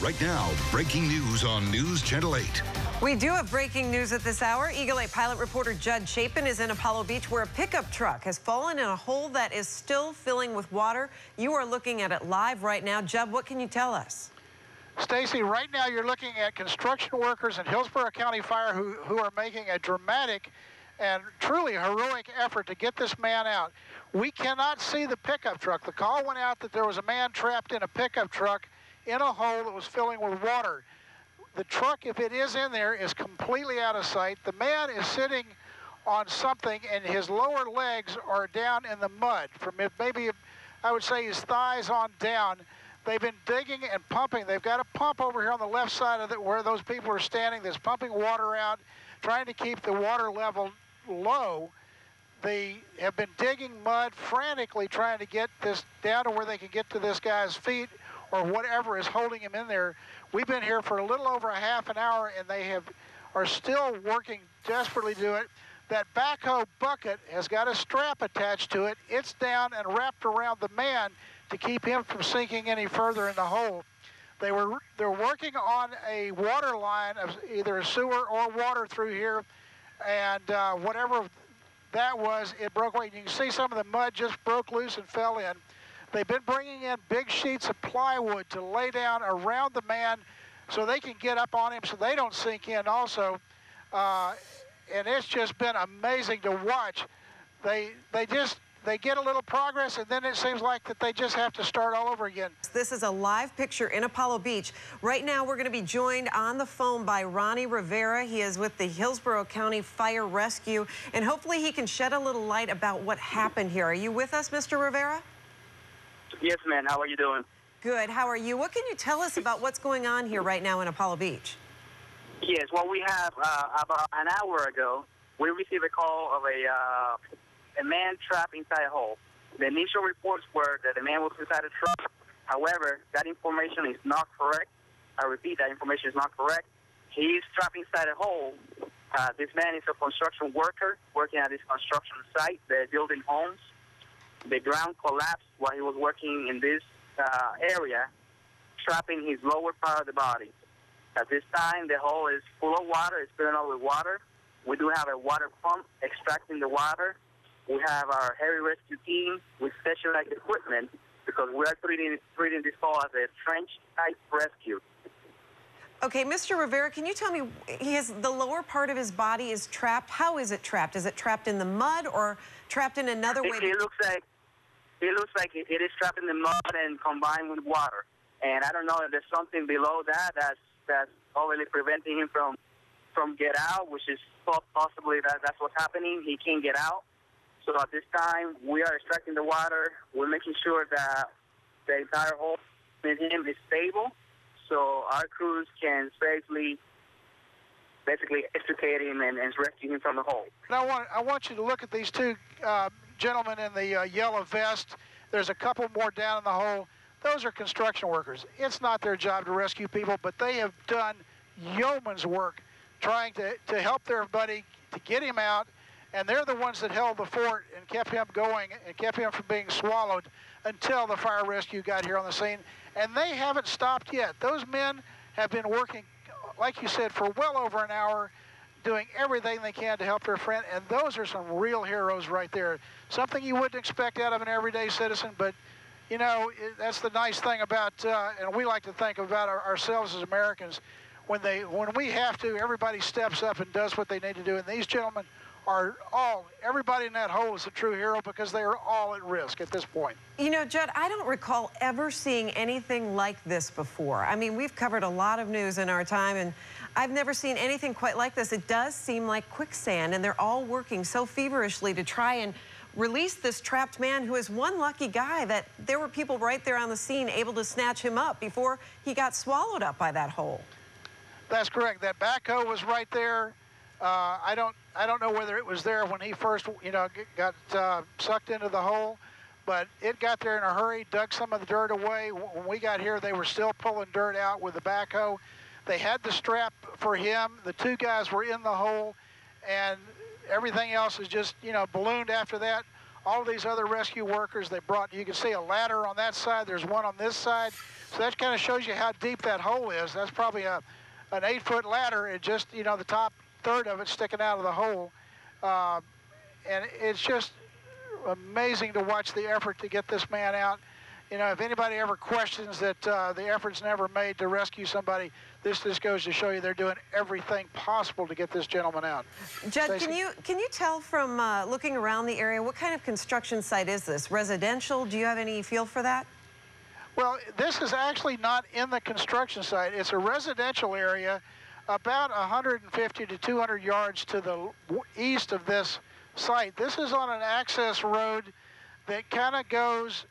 Right now, breaking news on News Channel 8. We do have breaking news at this hour. Eagle 8 pilot reporter Judd Chapin is in Apollo Beach where a pickup truck has fallen in a hole that is still filling with water. You are looking at it live right now. Judd, what can you tell us? Stacy, right now you're looking at construction workers in Hillsborough County Fire who are making a dramatic and truly heroic effort to get this man out. We cannot see the pickup truck. The call went out that there was a man trapped in a pickup truck in a hole that was filling with water. The truck, if it is in there, is completely out of sight. The man is sitting on something and his lower legs are down in the mud from maybe, I would say, his thighs on down. They've been digging and pumping. They've got a pump over here on the left side of it where those people are standing that's pumping water out, trying to keep the water level low. They have been digging mud frantically, trying to get this down to where they can get to this guy's feet or whatever is holding him in there. We've been here for a little over a half an hour, and they are still working desperately to do it. That backhoe bucket has got a strap attached to it. It's down and wrapped around the man to keep him from sinking any further in the hole. They're working on a water line of either a sewer or water through here, and whatever that was, it broke away. You can see some of the mud just broke loose and fell in. They've been bringing in big sheets of plywood to lay down around the man so they can get up on him so they don't sink in also. And it's just been amazing to watch. They get a little progress, and then it seems like that they just have to start all over again. This is a live picture in Apollo Beach. Right now, we're going to be joined on the phone by Ronnie Rivera. He is with the Hillsborough County Fire Rescue, and hopefully he can shed a little light about what happened here. Are you with us, Mr. Rivera? Yes, ma'am. How are you doing? Good. How are you? What can you tell us about what's going on here right now in Apollo Beach? Yes, well, we have about an hour ago, we received a call of a man trapped inside a hole. The initial reports were that the man was inside a truck. However, that information is not correct. I repeat, that information is not correct. He is trapped inside a hole. This man is a construction worker working at this construction site. They're building homes. The ground collapsed while he was working in this area, trapping his lower part of the body. At this time, the hole is full of water. It's filling up with water. We do have a water pump extracting the water. We have our heavy rescue team with specialized equipment because we are treating this hole as a trench-type rescue. Okay, Mr. Rivera, can you tell me, the lower part of his body is trapped. How is it trapped? Is it trapped in the mud or trapped in another way? It looks like it is trapped in the mud and combined with water. And I don't know if there's something below that's already preventing him from get out, which is possibly that's what's happening. He can't get out. So at this time, we are extracting the water. We're making sure that the entire hole in him is stable, so our crews can safely, basically extricate him and rescue him from the hole. I want you to look at these two gentlemen in the yellow vest. There's a couple more down in the hole. Those are construction workers. It's not their job to rescue people, but they have done yeoman's work trying to help their buddy to get him out, and they're the ones that held the fort and kept him going and kept him from being swallowed until the fire rescue got here on the scene. And they haven't stopped yet. Those men have been working, like you said, for well over an hour, doing everything they can to help their friend, and those are some real heroes right there. Something you wouldn't expect out of an everyday citizen, but you know, that's the nice thing about, and we like to think about ourselves as Americans. When we have to, everybody steps up and does what they need to do. And these gentlemen are everybody in that hole is a true hero because they are all at risk at this point. You know, Judd, I don't recall ever seeing anything like this before. I mean, we've covered a lot of news in our time, and I've never seen anything quite like this. It does seem like quicksand, and they're all working so feverishly to try and release this trapped man, who is one lucky guy that there were people right there on the scene able to snatch him up before he got swallowed up by that hole. That's correct. That backhoe was right there. I don't know whether it was there when he first, got sucked into the hole, but it got there in a hurry, dug some of the dirt away. When we got here, they were still pulling dirt out with the backhoe. They had the strap for him. The two guys were in the hole, and everything else is just, ballooned after that. All of these other rescue workers, they brought, you can see a ladder on that side. There's one on this side. So that kind of shows you how deep that hole is. That's probably an 8-foot ladder, and just, you know, the top third of it sticking out of the hole. And it's just amazing to watch the effort to get this man out. You know, if anybody ever questions that the effort's never made to rescue somebody, this just goes to show you they're doing everything possible to get this gentleman out. Judd, Stacey? can you tell from looking around the area, what kind of construction site is this? Residential? Do you have any feel for that? Well, this is actually not in the construction site. It's a residential area about 150 to 200 yards to the east of this site. This is on an access road that kind of goes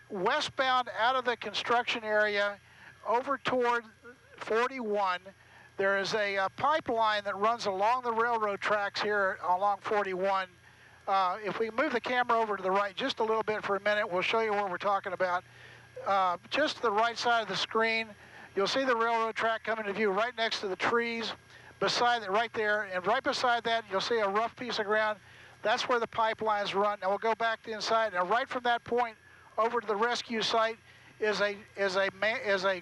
westbound out of the construction area over toward 41. There is a pipeline that runs along the railroad tracks here along 41. If we move the camera over to the right just a little bit for a minute, we'll show you what we're talking about. Just to the right side of the screen, you'll see the railroad track coming to view right next to the trees beside it, right there, and right beside that you'll see a rough piece of ground. That's where the pipelines run. Now we'll go back to inside. Now right from that point over to the rescue site is a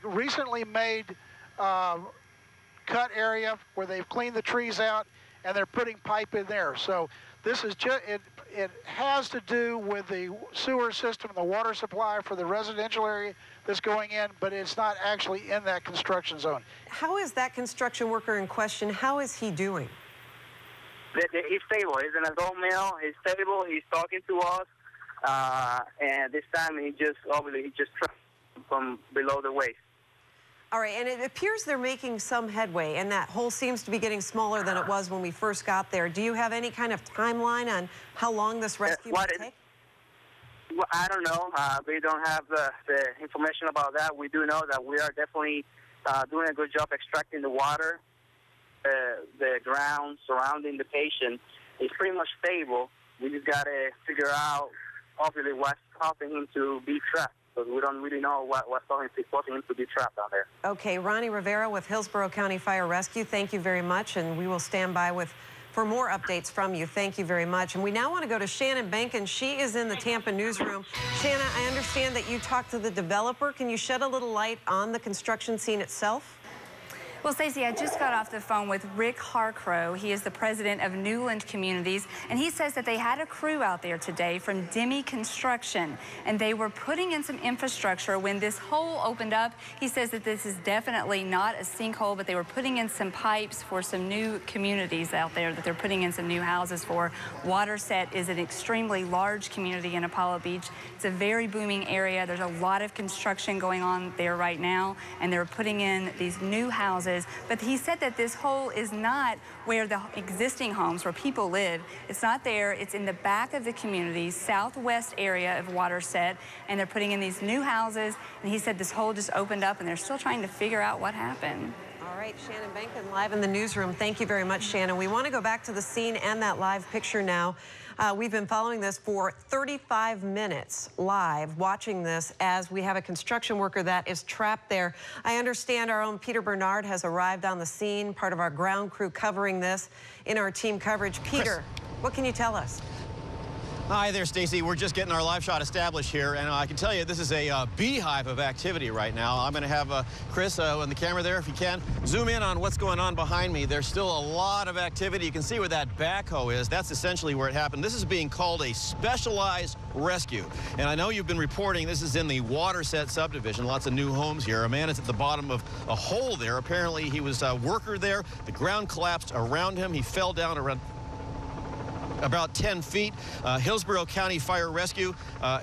recently made cut area where they've cleaned the trees out and they're putting pipe in there. So this is just it has to do with the sewer system and the water supply for the residential area that's going in, but it's not actually in that construction zone. How is that construction worker in question, how is he doing? He's stable. He's in a gold mill. He's stable. He's talking to us. And this time he just trapped from below the waist. All right, and it appears they're making some headway, and that hole seems to be getting smaller than it was when we first got there. Do you have any kind of timeline on how long this rescue will take? Well, I don't know. We don't have the information about that. We do know that we are definitely doing a good job extracting the water. The ground surrounding the patient is pretty much stable. We just got to figure out, obviously, what's causing him to be trapped. Because we don't really know what's causing him to be trapped down there. Okay, Ronnie Rivera with Hillsborough County Fire Rescue, thank you very much, and we will stand by for more updates from you. Thank you very much. And we now want to go to Shannon Bankin. She is in the Tampa newsroom. Shannon, I understand that you talked to the developer. Can you shed a little light on the construction scene itself? Well, Stacey, I just got off the phone with Rick Harcrow. He is the president of Newland Communities, and he says that they had a crew out there today from Demi Construction, and they were putting in some infrastructure. When this hole opened up, he says that this is definitely not a sinkhole, but they were putting in some pipes for some new communities out there that they're putting in some new houses for. Waterset is an extremely large community in Apollo Beach. It's a very booming area. There's a lot of construction going on there right now, and they're putting in these new houses. But he said that this hole is not where the existing homes, where people live. It's not there. It's in the back of the community, southwest area of Waterset, and they're putting in these new houses. And he said this hole just opened up, and they're still trying to figure out what happened. All right, Shannon Bankin live in the newsroom. Thank you very much, Shannon. We want to go back to the scene and that live picture now. We've been following this for 35 minutes live, watching this as we have a construction worker that is trapped there. I understand our own Peter Bernard has arrived on the scene, part of our ground crew covering this in our team coverage. Peter, what can you tell us? Hi there, Stacey. We're just getting our live shot established here, and I can tell you this is a beehive of activity right now. I'm going to have Chris on the camera there, if you can, zoom in on what's going on behind me. There's still a lot of activity. You can see where that backhoe is. That's essentially where it happened. This is being called a specialized rescue, and I know you've been reporting this is in the Waterset subdivision. Lots of new homes here. A man is at the bottom of a hole there. Apparently, he was a worker there. The ground collapsed around him. He fell down around about 10 feet. Hillsborough County Fire Rescue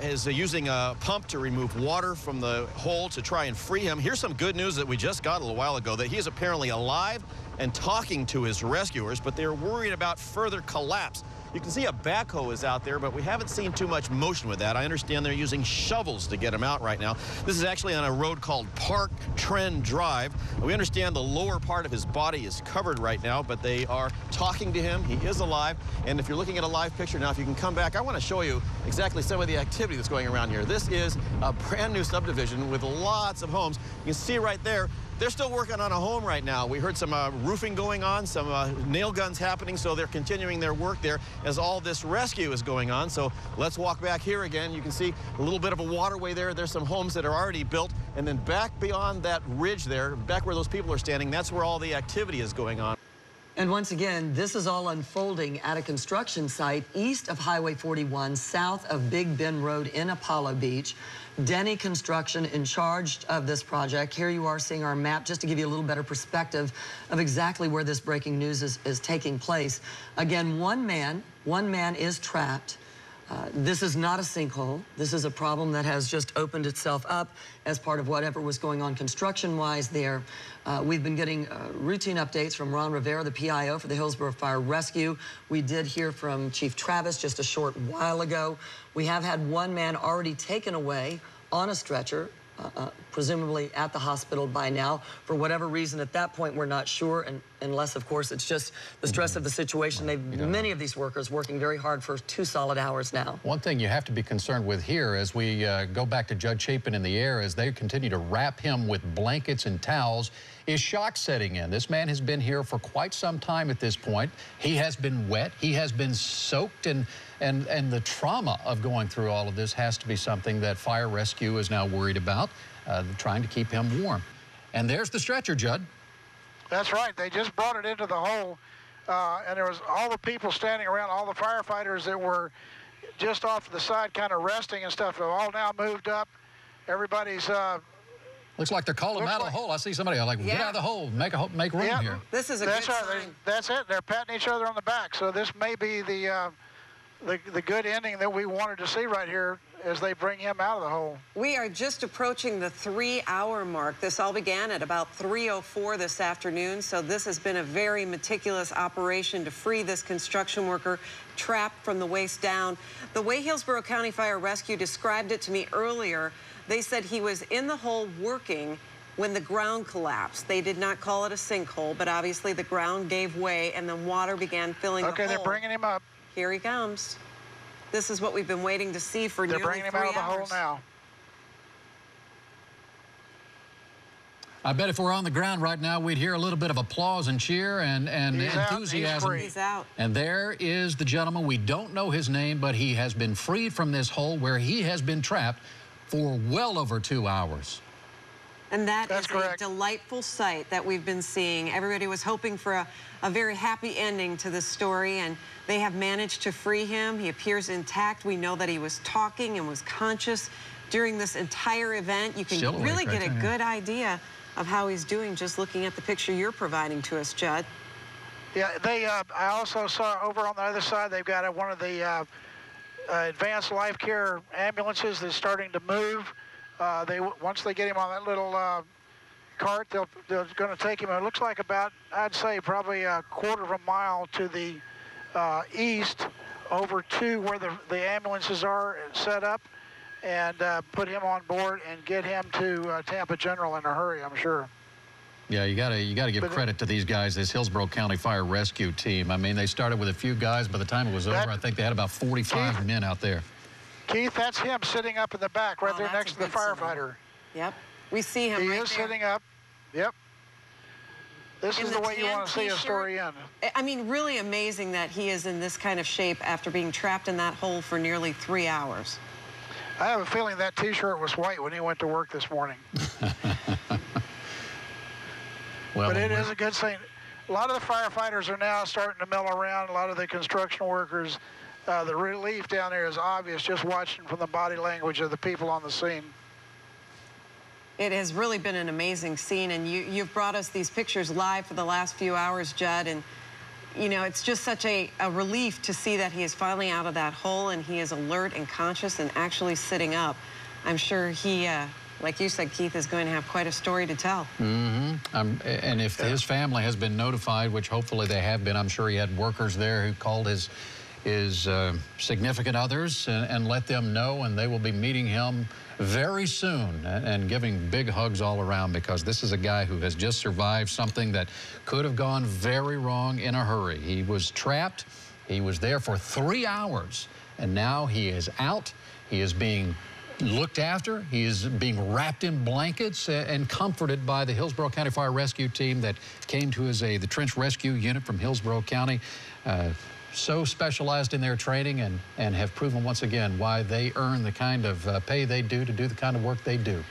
is using a pump to remove water from the hole to try and free him. Here's some good news that we just got a little while ago, that he is apparently alive and talking to his rescuers, but they're worried about further collapse. You can see a backhoe is out there, but we haven't seen too much motion with that. I understand they're using shovels to get him out right now. This is actually on a road called Park Trend Drive. We understand the lower part of his body is covered right now, but they are talking to him. He is alive. And if you're looking at a live picture now, if you can come back, I want to show you exactly some of the activity that's going around here. This is a brand new subdivision with lots of homes. You can see right there, they're still working on a home right now. We heard some roofing going on, some nail guns happening, so they're continuing their work there as all this rescue is going on. So let's walk back here again. You can see a little bit of a waterway there. There's some homes that are already built, and then back beyond that ridge there, back where those people are standing, that's where all the activity is going on. And once again, this is all unfolding at a construction site east of Highway 41, south of Big Bend Road in Apollo Beach. Denny Construction in charge of this project. Here you are seeing our map just to give you a little better perspective of exactly where this breaking news is taking place. Again, one man is trapped. This is not a sinkhole. This is a problem that has just opened itself up as part of whatever was going on construction-wise there. We've been getting routine updates from Ron Rivera, the PIO for the Hillsborough Fire Rescue. We did hear from Chief Travis just a short while ago. We have had one man already taken away on a stretcher, presumably at the hospital by now. For whatever reason, at that point, we're not sure, and unless, of course, it's just the stress of the situation. Many of these workers working very hard for 2 solid hours now. One thing you have to be concerned with here as we go back to Judge Chapin in the air as they continue to wrap him with blankets and towels, is shock setting in. This man has been here for quite some time at this point. He has been wet. He has been soaked, and the trauma of going through all of this has to be something that fire rescue is now worried about, trying to keep him warm. And there's the stretcher, Judd. That's right. They just brought it into the hole, and there was all the people standing around, all the firefighters that were just off to the side kind of resting and stuff have all now moved up. Everybody's... Looks like they're calling him out of the hole. I see somebody like, get out of the hole, make room here. This is a good sign. That's it. They're patting each other on the back. So this may be the good ending that we wanted to see right here as they bring him out of the hole. We are just approaching the 3-hour mark. This all began at about 3:04 this afternoon, so this has been a very meticulous operation to free this construction worker trapped from the waist down. The way Hillsborough County Fire Rescue described it to me earlier, they said he was in the hole working when the ground collapsed. They did not call it a sinkhole, but obviously the ground gave way and then water began filling the hole. Okay, they're bringing him up. Here he comes. This is what we've been waiting to see for nearly 3 hours. They're bringing him out of the hole now. I bet if we're on the ground right now, we'd hear a little bit of applause and cheer and enthusiasm. He's out. And there is the gentleman. We don't know his name, but he has been freed from this hole where he has been trapped for well over 2 hours. And that's correct. A delightful sight that we've been seeing. Everybody was hoping for a very happy ending to this story, and they have managed to free him. He appears intact. We know that he was talking and was conscious during this entire event. You can really get a good idea of how he's doing just looking at the picture you're providing to us, Judd. Yeah, I also saw over on the other side, they've got one of the advanced life care ambulances that's starting to move. Once they get him on that little cart, they're going to take him. It looks like about, I'd say, probably a quarter of a mile to the east over to where the ambulances are set up, and put him on board and get him to Tampa General in a hurry, I'm sure. Yeah, you gotta give credit to these guys, this Hillsborough County Fire Rescue team. I mean, they started with a few guys. By the time it was over, I think they had about 45 men out there. Keith, that's him sitting up in the back right there next to the firefighter. Yep. We see him right there. He is sitting up. Yep. This is the way you want to see a story end. I mean, really amazing that he is in this kind of shape after being trapped in that hole for nearly 3 hours. I have a feeling that T-shirt was white when he went to work this morning. But it is a good thing. A lot of the firefighters are now starting to mill around. A lot of the construction workers, the relief down there is obvious just watching from the body language of the people on the scene. It has really been an amazing scene, and you've brought us these pictures live for the last few hours, Judd, and you know, it's just such a relief to see that he is finally out of that hole and he is alert and conscious and actually sitting up. I'm sure he, like you said, Keith, is going to have quite a story to tell. And if his family has been notified, which hopefully they have been, I'm sure he had workers there who called his significant others and let them know, and they will be meeting him very soon and giving big hugs all around, because this is a guy who has just survived something that could have gone very wrong in a hurry. He was trapped. He was there for 3 hours, and now he is out. He is being looked after. He is being wrapped in blankets and comforted by the Hillsborough County Fire Rescue Team that came to his aid, the Trench Rescue Unit from Hillsborough County. So specialized in their training and have proven once again why they earn the kind of pay they do to do the kind of work they do.